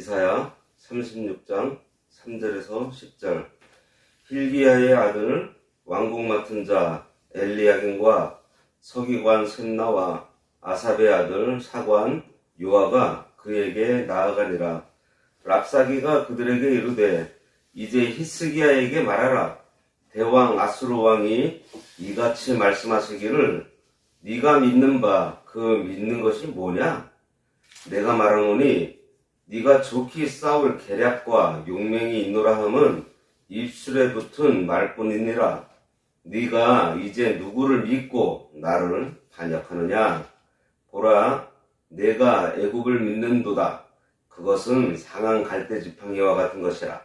이사야 36장 3절에서 10절. hil기야의 아들 왕국 맡은 자 엘리야김과 서기관 셈나와 아삽의 아들 사관 요아가 그에게 나아가니라. 랍사기가 그들에게 이르되 이제 히스기야에게 말하라. 대왕 아수르 왕이 이같이 말씀하시기를 네가 믿는 바 그 믿는 것이 뭐냐? 내가 말하노니 네가 좋게 싸울 계략과 용맹이 있노라 함은 입술에 붙은 말뿐이니라. 네가 이제 누구를 믿고 나를 반역하느냐? 보라, 내가 애굽을 믿는도다. 그것은 상한 갈대지팡이와 같은 것이라.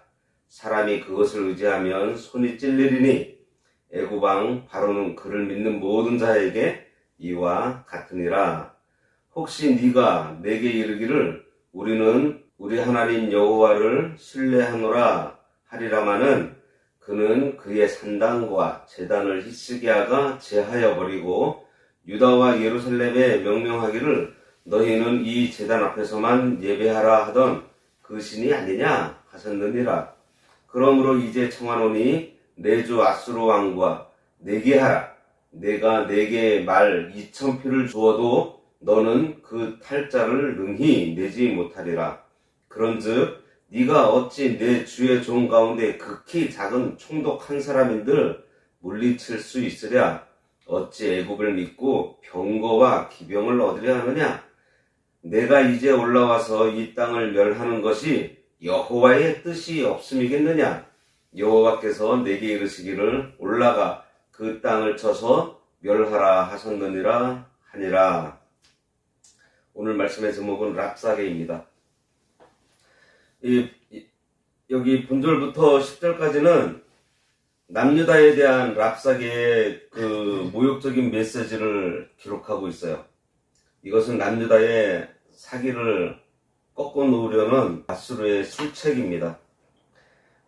사람이 그것을 의지하면 손이 찔리리니 애굽왕 바로는 그를 믿는 모든 자에게 이와 같으니라. 혹시 네가 내게 이르기를 우리는 우리 하나님 여호와를 신뢰하노라 하리라마는 그는 그의 산당과 제단을 히스기야가 제하여 버리고 유다와 예루살렘에 명령하기를 너희는 이 제단 앞에서만 예배하라 하던 그 신이 아니냐 하셨느니라. 그러므로 이제 청하노니 내 주 아수르 왕과 내게 하라. 내가 내게 말 2,000피를 주어도 너는 그 탈자를 능히 내지 못하리라. 그런즉 네가 어찌 내 주의 종 가운데 극히 작은 총독 한 사람인들 물리칠 수 있으랴? 어찌 애굽을 믿고 병거와 기병을 얻으려 하느냐? 내가 이제 올라와서 이 땅을 멸하는 것이 여호와의 뜻이 없음이겠느냐? 여호와께서 내게 이르시기를 올라가 그 땅을 쳐서 멸하라 하셨느니라 하니라. 오늘 말씀의 제목은 랍사게입니다. 여기 본절부터 10절까지는 남유다에 대한 랍사게의 그 모욕적인 메시지를 기록하고 있어요. 이것은 남유다의 사기를 꺾어 놓으려는 아수르의 술책입니다.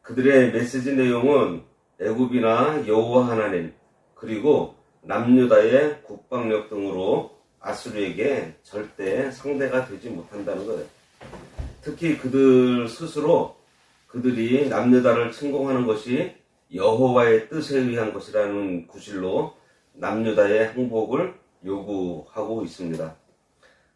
그들의 메시지 내용은 애굽이나 여호와 하나님 그리고 남유다의 국방력 등으로 아수르에게 절대 상대가 되지 못한다는 거예요. 특히 그들 스스로 그들이 남유다를 침공하는 것이 여호와의 뜻에 의한 것이라는 구실로 남유다의 항복을 요구하고 있습니다.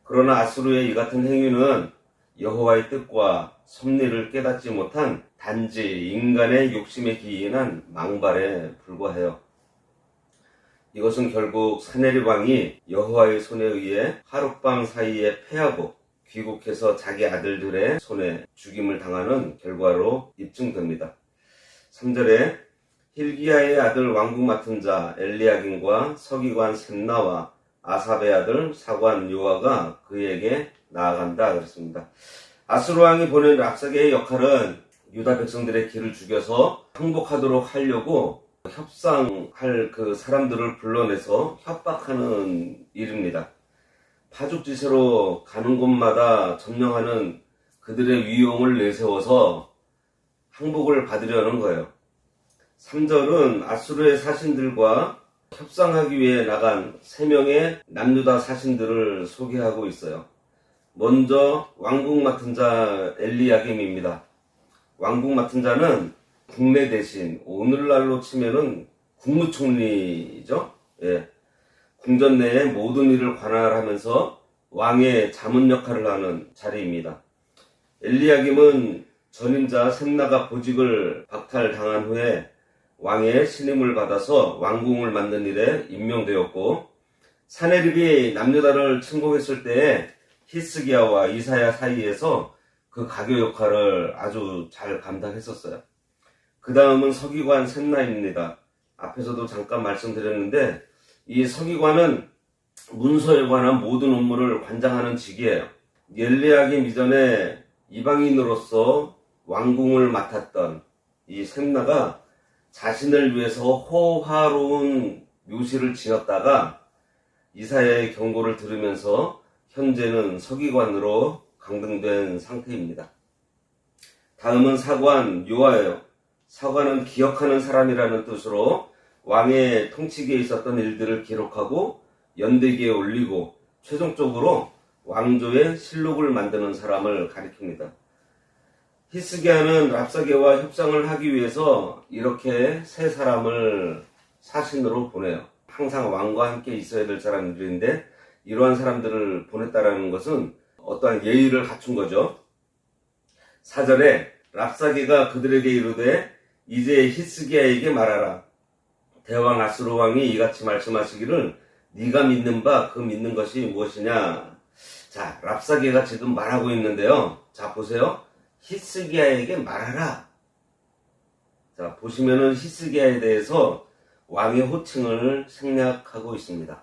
그러나 아수르의 이 같은 행위는 여호와의 뜻과 섭리를 깨닫지 못한 단지 인간의 욕심에 기인한 망발에 불과해요. 이것은 결국 사네립 왕이 여호와의 손에 의해 하룻밤 사이에 패하고 귀국해서 자기 아들들의 손에 죽임을 당하는 결과로 입증됩니다. 3절에 hil기야의 아들 왕국 맡은 자 엘리야김과 서기관 셈나와 아삽의 아들 사관 요아가 그에게 나아간다 그랬습니다. 아수르 왕이 보낸 랍사게의 역할은 유다 백성들의 길을 죽여서 항복하도록 하려고 협상할 그 사람들을 불러내서 협박하는 일입니다. 파죽지세로 가는 곳마다 점령하는 그들의 위용을 내세워서 항복을 받으려는 거예요. 3절은 아수르의 사신들과 협상하기 위해 나간 3명의 남유다 사신들을 소개하고 있어요. 먼저 왕국 맡은 자 엘리야김입니다. 왕국 맡은 자는 국내 대신 오늘날로 치면은 국무총리죠. 예. 궁전 내의 모든 일을 관할하면서 왕의 자문 역할을 하는 자리입니다. 엘리야김은 전임자 셈나가 보직을 박탈당한 후에 왕의 신임을 받아서 왕궁을 만든 일에 임명되었고 사네립이 남유다를 침공했을 때에 히스기야와 이사야 사이에서 그 가교 역할을 아주 잘 감당했었어요. 그 다음은 서기관 셈나입니다. 앞에서도 잠깐 말씀드렸는데 이 서기관은 문서에 관한 모든 업무를 관장하는 직이에요. 엘리야김 이전에 이방인으로서 왕궁을 맡았던 이 셈나가 자신을 위해서 호화로운 묘시를 지었다가 이사야의 경고를 들으면서 현재는 서기관으로 강등된 상태입니다. 다음은 사관 요아예요. 사관은 기억하는 사람이라는 뜻으로 왕의 통치기에 있었던 일들을 기록하고 연대기에 올리고 최종적으로 왕조의 실록을 만드는 사람을 가리킵니다. 히스기야는 랍사게와 협상을 하기 위해서 이렇게 세 사람을 사신으로 보내요. 항상 왕과 함께 있어야 될 사람들인데 이러한 사람들을 보냈다라는 것은 어떠한 예의를 갖춘 거죠. 4절에 랍사게가 그들에게 이르되 이제 히스기야에게 말하라. 대왕 아수르 왕이 이같이 말씀하시기를 네가 믿는 바 그 믿는 것이 무엇이냐. 자, 랍사게가 지금 말하고 있는데요. 자, 보세요. 히스기야에게 말하라. 자, 보시면은 히스기야에 대해서 왕의 호칭을 생략하고 있습니다.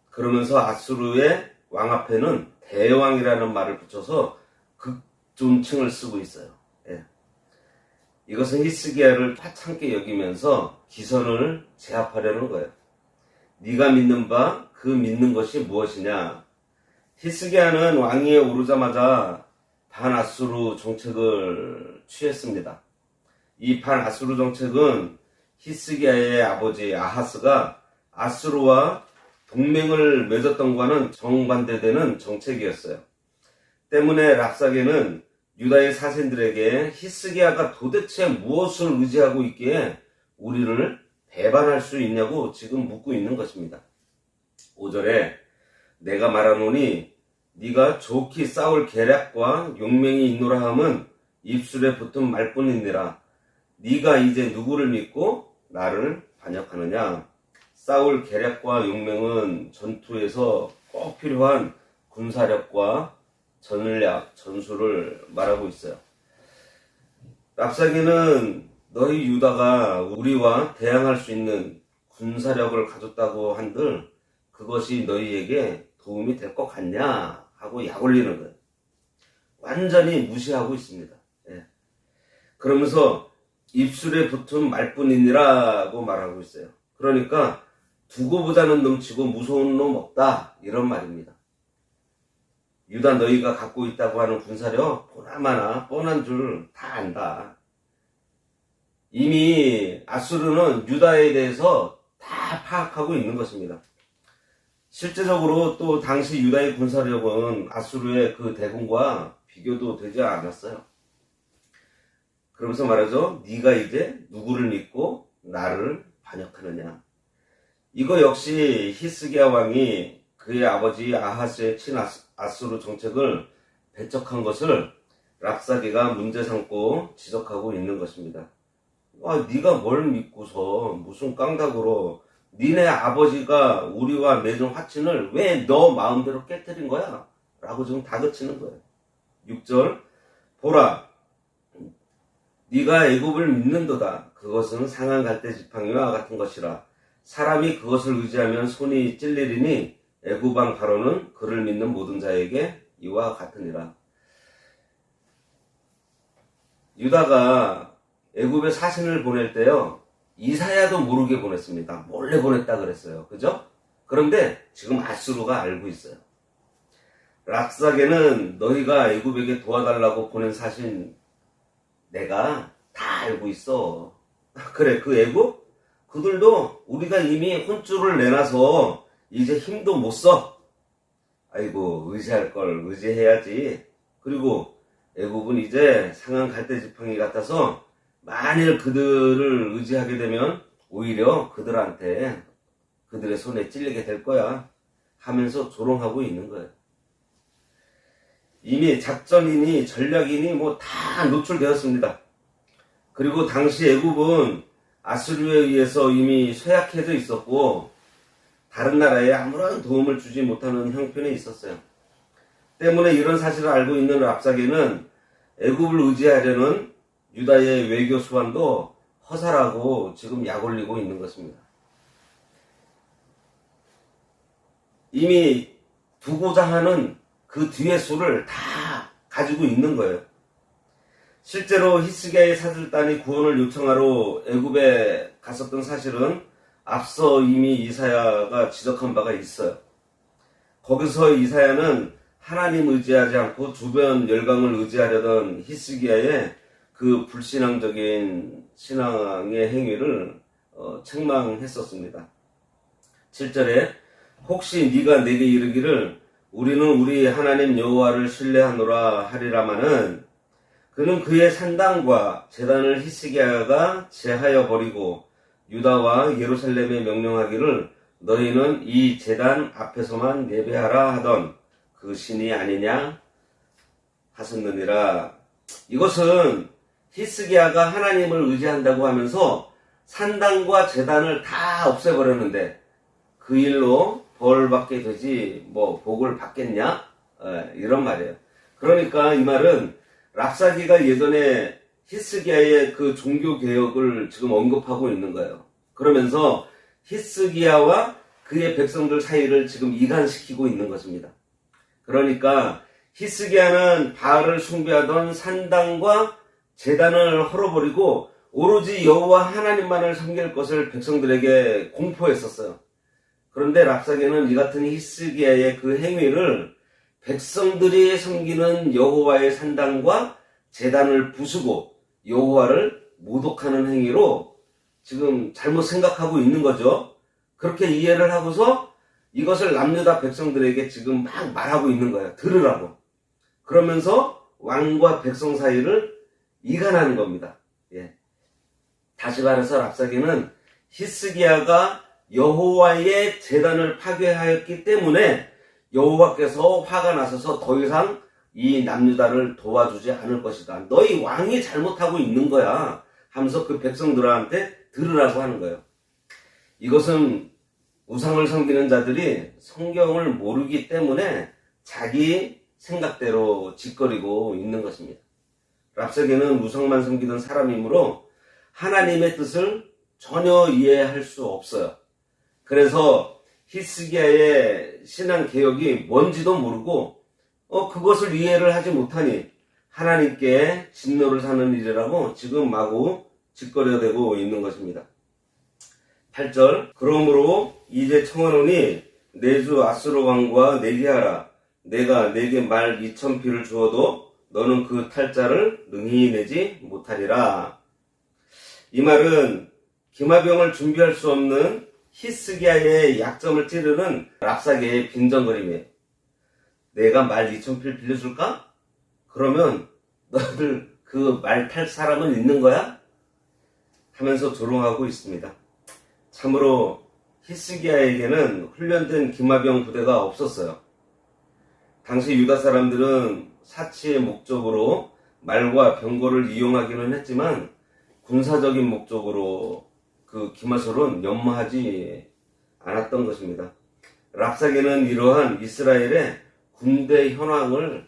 그러면서 아수르의 왕 앞에는 대왕이라는 말을 붙여서 극존칭을 쓰고 있어요. 예. 이것은 히스기야를 하찮게 여기면서 기선을 제압하려는 거예요. 네가 믿는 바 그 믿는 것이 무엇이냐. 히스기야는 왕위에 오르자마자 반아수르 정책을 취했습니다. 이 반아수르 정책은 히스기야의 아버지 아하스가 아수르와 동맹을 맺었던 것과는 정반대되는 정책이었어요. 때문에 랍사게는 유다의 사신들에게 히스기야가 도대체 무엇을 의지하고 있기에 우리를 배반할 수 있냐고 지금 묻고 있는 것입니다. 5절에 내가 말하노니 네가 좋게 싸울 계략과 용맹이 있노라 함은 입술에 붙은 말뿐이니라. 네가 이제 누구를 믿고 나를 반역하느냐. 싸울 계략과 용맹은 전투에서 꼭 필요한 군사력과 전략, 전술을 말하고 있어요. 랍사게는 너희 유다가 우리와 대항할 수 있는 군사력을 가졌다고 한들 그것이 너희에게 도움이 될 것 같냐 하고 약 올리는 거예요. 완전히 무시하고 있습니다. 예. 그러면서 입술에 붙은 말뿐이니라고 말하고 있어요. 그러니까 두고 보자는 놈치고 무서운 놈 없다 이런 말입니다. 유다 너희가 갖고 있다고 하는 군사력 보나마나 뻔한 줄 다 안다. 이미 아수르는 유다에 대해서 다 파악하고 있는 것입니다. 실제적으로 또 당시 유다의 군사력은 아수르의 그 대군과 비교도 되지 않았어요. 그러면서 말하죠. 네가 이제 누구를 믿고 나를 반역하느냐. 이거 역시 히스기야 왕이 그의 아버지 아하스의 친아수르 정책을 배척한 것을 랍사게가 문제 삼고 지적하고 있는 것입니다. 네가 뭘 믿고서 무슨 깡다구로 니네 아버지가 우리와 맺은 화친을 왜 너 마음대로 깨뜨린 거야? 라고 지금 다그치는 거예요. 6절 보라 네가 애굽을 믿는도다. 그것은 상한 갈대 지팡이와 같은 것이라. 사람이 그것을 의지하면 손이 찔리리니 애굽 왕 바로는 그를 믿는 모든 자에게 이와 같으니라. 유다가 애굽에 사신을 보낼 때요. 이사야도 모르게 보냈습니다. 몰래 보냈다 그랬어요. 그죠? 그런데 지금 아수르가 알고 있어요. 랍사게는 너희가 애굽에게 도와달라고 보낸 사신 내가 다 알고 있어. 그래, 그 애굽? 그들도 우리가 이미 혼쭐을 내놔서 이제 힘도 못 써. 아이고, 의지할 걸 의지해야지. 그리고 애굽은 이제 상한 갈대 지팡이 같아서 만일 그들을 의지하게 되면 오히려 그들한테 그들의 손에 찔리게 될 거야 하면서 조롱하고 있는 거예요. 이미 작전이니 전략이니 뭐 다 노출되었습니다. 그리고 당시 애굽은 아수르에 의해서 이미 쇠약해져 있었고 다른 나라에 아무런 도움을 주지 못하는 형편에 있었어요. 때문에 이런 사실을 알고 있는 랍사게는 애굽을 의지하려는 유다의 외교 수완도 허사라고 지금 약 올리고 있는 것입니다. 이미 두고자 하는 그 뒤의 수를 다 가지고 있는 거예요. 실제로 히스기야의 사절단이 구원을 요청하러 애굽에 갔었던 사실은 앞서 이미 이사야가 지적한 바가 있어요. 거기서 이사야는 하나님 의지하지 않고 주변 열강을 의지하려던 히스기야의 그 불신앙적인 신앙의 행위를 책망했었습니다. 7절에 혹시 네가 내게 이르기를 우리는 우리 하나님 여호와를 신뢰하노라 하리라마는 그는 그의 산당과 제단을 히스기야가 제하여 버리고 유다와 예루살렘에 명령하기를 너희는 이 제단 앞에서만 예배하라 하던 그 신이 아니냐 하셨느니라. 이것은 히스기야가 하나님을 의지한다고 하면서 산당과 제단을 다 없애버렸는데 그 일로 벌 받게 되지 뭐 복을 받겠냐? 이런 말이에요. 그러니까 이 말은 랍사기가 예전에 히스기야의 그 종교 개혁을 지금 언급하고 있는 거예요. 그러면서 히스기야와 그의 백성들 사이를 지금 이간시키고 있는 것입니다. 그러니까 히스기야는 바알을 숭배하던 산당과 제단을 헐어버리고 오로지 여호와 하나님만을 섬길 것을 백성들에게 공포했었어요. 그런데 랍사기는 이 같은 히스기야의 그 행위를 백성들이 섬기는 여호와의 산당과 제단을 부수고 여호와를 모독하는 행위로 지금 잘못 생각하고 있는 거죠. 그렇게 이해를 하고서 이것을 남유다 백성들에게 지금 막 말하고 있는 거예요. 들으라고. 그러면서 왕과 백성 사이를 이간하는 겁니다. 예. 다시 말해서 랍사기는 히스기야가 여호와의 제단을 파괴하였기 때문에 여호와께서 화가 나셔서 더 이상 이 남유다를 도와주지 않을 것이다. 너희 왕이 잘못하고 있는 거야 하면서 그 백성들한테 들으라고 하는 거예요. 이것은 우상을 섬기는 자들이 성경을 모르기 때문에 자기 생각대로 짓거리고 있는 것입니다. 랍사기는 우상만 섬기던 사람이므로 하나님의 뜻을 전혀 이해할 수 없어요. 그래서 히스기야의 신앙 개혁이 뭔지도 모르고 그것을 이해를 하지 못하니 하나님께 진노를 사는 일이라고 지금 마구 짓거려대고 있는 것입니다. 8절 그러므로 이제 청하노니 내 주 아수르 왕과 내기하라. 내가 내게 말 2,000피를 주어도 너는 그 탈자를 능히 내지 못하리라. 이 말은 기마병을 준비할 수 없는 히스기야의 약점을 찌르는 랍사기의 빈정거림이에요. 내가 말 2,000피를 빌려줄까? 그러면 너희들 그 말 탈 사람은 있는 거야? 하면서 조롱하고 있습니다. 참으로 히스기야에게는 훈련된 기마병 부대가 없었어요. 당시 유다 사람들은 사치의 목적으로 말과 병거를 이용하기는 했지만 군사적인 목적으로 그 기마솔은 연마하지 않았던 것입니다. 랍사기는 이러한 이스라엘의 군대 현황을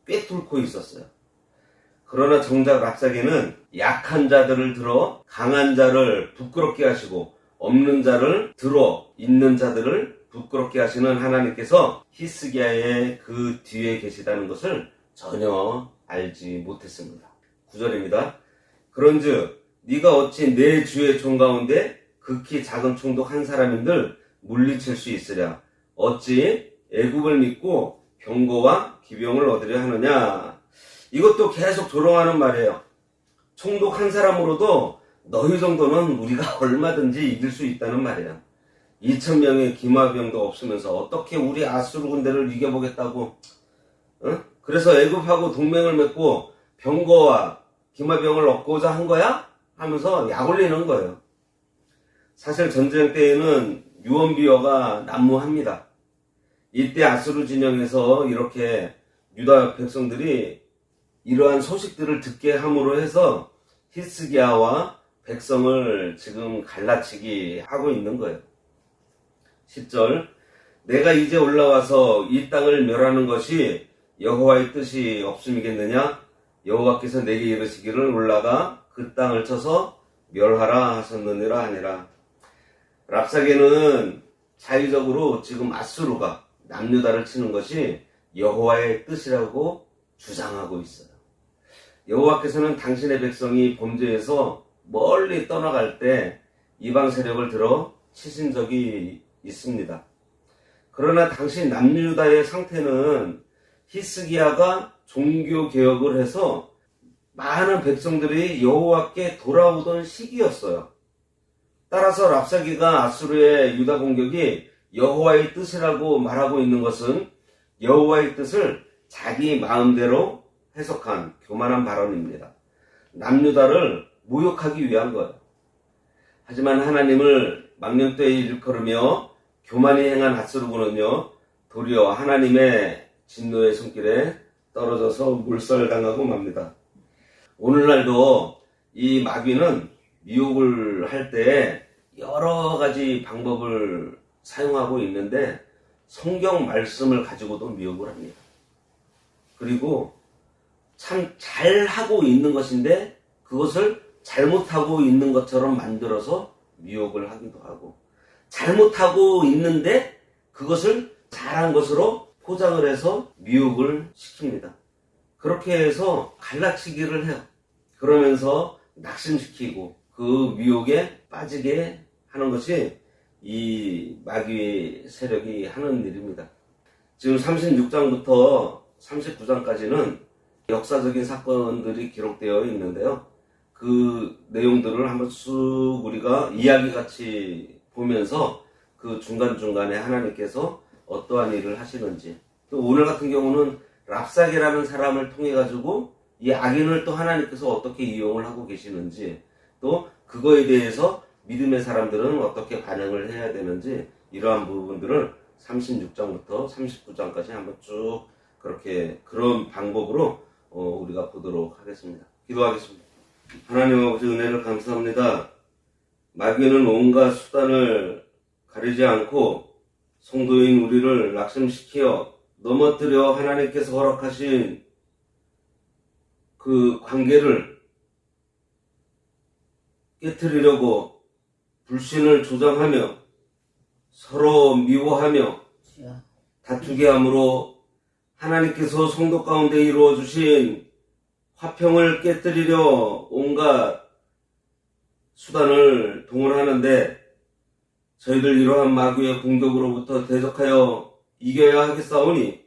꿰뚫고 있었어요. 그러나 정작 랍사기는 약한 자들을 들어 강한 자를 부끄럽게 하시고 없는 자를 들어 있는 자들을 부끄럽게 하시는 하나님께서 히스기야의 그 뒤에 계시다는 것을 전혀 알지 못했습니다. 9절입니다. 그런즉 네가 어찌 내 주의 종 가운데 극히 작은 총독 한 사람인들 물리칠 수 있으랴. 어찌 애굽을 믿고 병거와 기병을 얻으려 하느냐. 이것도 계속 조롱하는 말이에요. 총독 한 사람으로도 너희 정도는 우리가 얼마든지 이길 수 있다는 말이야. 2,000명의 기마병도 없으면서 어떻게 우리 아수르 군대를 이겨보겠다고. 그래서 애굽하고 동맹을 맺고 병거와 기마병을 얻고자 한 거야? 하면서 약 올리는 거예요. 사실 전쟁 때에는 유언비어가 난무합니다. 이때 아수르 진영에서 이렇게 유다 백성들이 이러한 소식들을 듣게 함으로 해서 히스기야와 백성을 지금 갈라치기 하고 있는 거예요. 10절 내가 이제 올라와서 이 땅을 멸하는 것이 여호와의 뜻이 없음이겠느냐? 여호와께서 내게 이르시기를 올라가 그 땅을 쳐서 멸하라 하셨느니라 하니라. 랍사기는 자의적으로 지금 아수르가 남유다를 치는 것이 여호와의 뜻이라고 주장하고 있어요. 여호와께서는 당신의 백성이 범죄에서 멀리 떠나갈 때 이방 세력을 들어 치신 적이 있습니다. 그러나 당시 남유다의 상태는 히스기야가 종교 개혁을 해서 많은 백성들이 여호와께 돌아오던 시기였어요. 따라서 랍사기가 아수르의 유다 공격이 여호와의 뜻이라고 말하고 있는 것은 여호와의 뜻을 자기 마음대로 해석한 교만한 발언입니다. 남유다를 모욕하기 위한 거예요. 하지만 하나님을 망령되이 일컬으며 교만히 행한 앗수르군은요, 도리어 하나님의 진노의 손길에 떨어져서 몰살당하고 맙니다. 오늘날도 이 마귀는 미혹을 할 때 여러 가지 방법을 사용하고 있는데 성경 말씀을 가지고도 미혹을 합니다. 그리고 참 잘하고 있는 것인데 그것을 잘못하고 있는 것처럼 만들어서 미혹을 하기도 하고, 잘못하고 있는데 그것을 잘한 것으로 포장을 해서 미혹을 시킵니다. 그렇게 해서 갈라치기를 해요. 그러면서 낙심시키고 그 미혹에 빠지게 하는 것이 이 마귀의 세력이 하는 일입니다. 지금 36장부터 39장까지는 역사적인 사건들이 기록되어 있는데요. 그 내용들을 한번 쑥 우리가 이야기같이 보면서 그 중간중간에 하나님께서 어떠한 일을 하시는지, 또 오늘 같은 경우는 랍사게라는 사람을 통해 가지고 이 악인을 또 하나님께서 어떻게 이용을 하고 계시는지, 또 그거에 대해서 믿음의 사람들은 어떻게 반응을 해야 되는지, 이러한 부분들을 36장부터 39장까지 한번 쭉 그렇게 그런 방법으로 우리가 보도록 하겠습니다. 기도하겠습니다. 하나님 아버지, 은혜를 감사합니다. 마귀는 온갖 수단을 가리지 않고 성도인 우리를 낙심시켜 넘어뜨려 하나님께서 허락하신 그 관계를 깨트리려고 불신을 조장하며 서로 미워하며 다투게 함으로 하나님께서 성도 가운데 이루어주신 화평을 깨뜨리려 온갖 수단을 동원하는데, 저희들 이러한 마귀의 공격으로부터 대적하여 이겨야 하겠사오니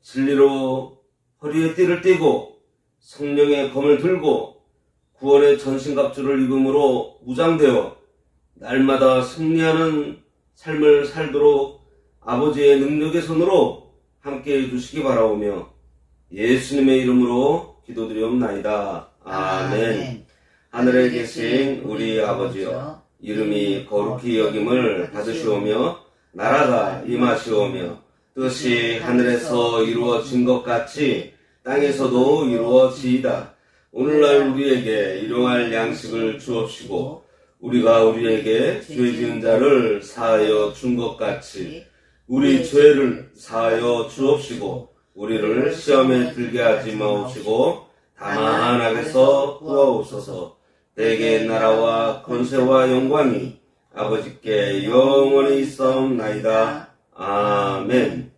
진리로 허리에 띠를 띠고 성령의 검을 들고 구원의 전신갑주를 입음으로 무장되어 날마다 승리하는 삶을 살도록 아버지의 능력의 손으로 함께해 주시기 바라오며 예수님의 이름으로 기도드리옵나이다. 아멘. 하늘에 계신 우리 아버지여, 이름이 거룩히 여김을 받으시오며 나라가 임하시오며 뜻이 하늘에서 이루어진 것 같이 땅에서도 이루어지이다. 오늘날 우리에게 일용할 양식을 주옵시고 우리가 우리에게 죄 지은 자를 사하여 준 것 같이 우리 죄를 사하여 주옵시고 우리를 시험에 들게 하지 마옵시고 다만 악에서 구하옵소서. 대개 나라와 권세와 영광이 아버지께 영원히 있사옵나이다. 아멘.